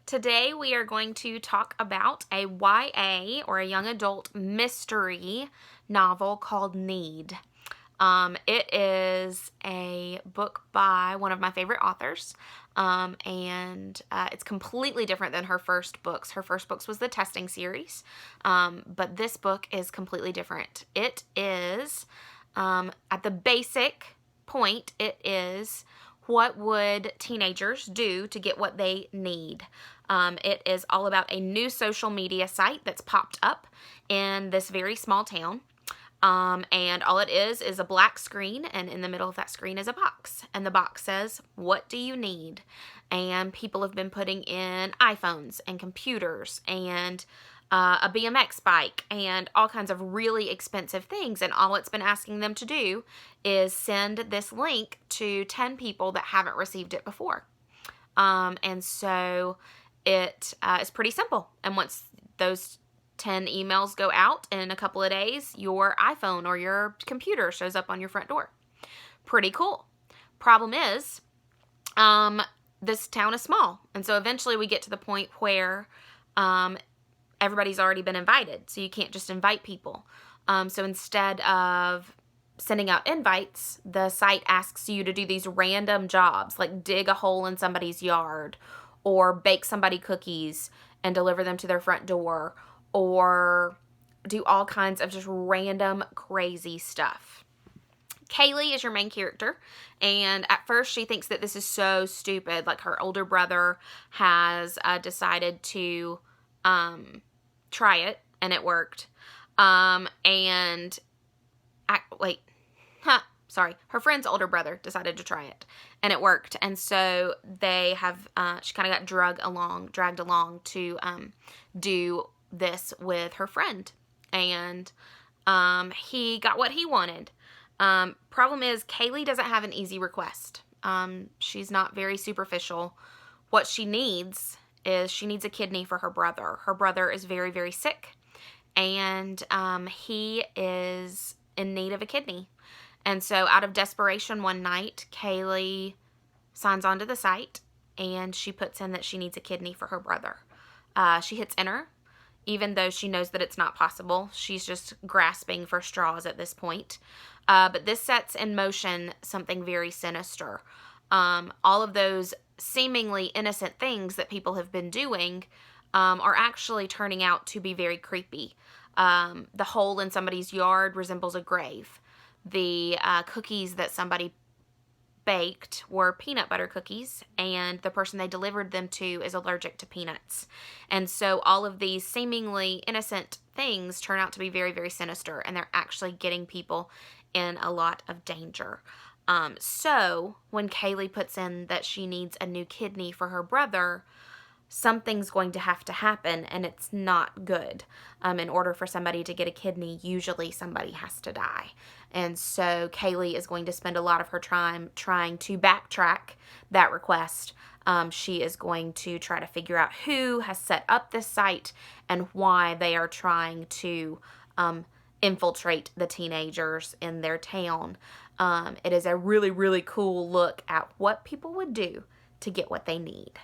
Today we are going to talk about a YA or a young adult mystery novel called Need. It is a book by one of my favorite authors, and it's completely different than her first books. Her first books was the Testing series, but this book is completely different. It is, at the basic point, it is what would teenagers do to get what they need. It is all about a new social media site that's popped up in this very small town. And all it is a black screen, and in the middle of that screen is a box. And the box says, "What do you need?" And people have been putting in iPhones and computers and a BMX bike and all kinds of really expensive things. And all it's been asking them to do is send this link to 10 people that haven't received it before. And so it is pretty simple. And once those 10 emails go out in a couple of days, your iPhone or your computer shows up on your front door. Pretty cool. Problem is, this town is small. And so eventually we get to the point where everybody's already been invited. So you can't just invite people. So instead of sending out invites, the site asks you to do these random jobs, like dig a hole in somebody's yard or bake somebody cookies and deliver them to their front door, or do all kinds of just random crazy stuff. Kaylee is your main character, and at first she thinks that this is so stupid. Like, her older brother has decided to try it, and it worked. Her friend's older brother decided to try it, and it worked. And so they have, she kind of got dragged along to do this with her friend, and he got what he wanted. Problem is, Kaylee doesn't have an easy request. She's not very superficial. What she needs is she needs a kidney for her brother. Her brother is very, very sick, and he is in need of a kidney. And so out of desperation one night, Kaylee signs onto the site, and she puts in that she needs a kidney for her brother. She hits enter, even though she knows that it's not possible. She's just grasping for straws at this point. But this sets in motion something very sinister. All of those seemingly innocent things that people have been doing are actually turning out to be very creepy. The hole in somebody's yard resembles a grave. The cookies that somebody baked were peanut butter cookies, and the person they delivered them to is allergic to peanuts. And so all of these seemingly innocent things turn out to be very, very sinister, and they're actually getting people in a lot of danger. So when Kaylee puts in that she needs a new kidney for her brother, something's going to have to happen, and it's not good. In order for somebody to get a kidney, usually somebody has to die. And so Kaylee is going to spend a lot of her time trying to backtrack that request. She is going to try to figure out who has set up this site and why they are trying to infiltrate the teenagers in their town. It is a really, really cool look at what people would do to get what they need.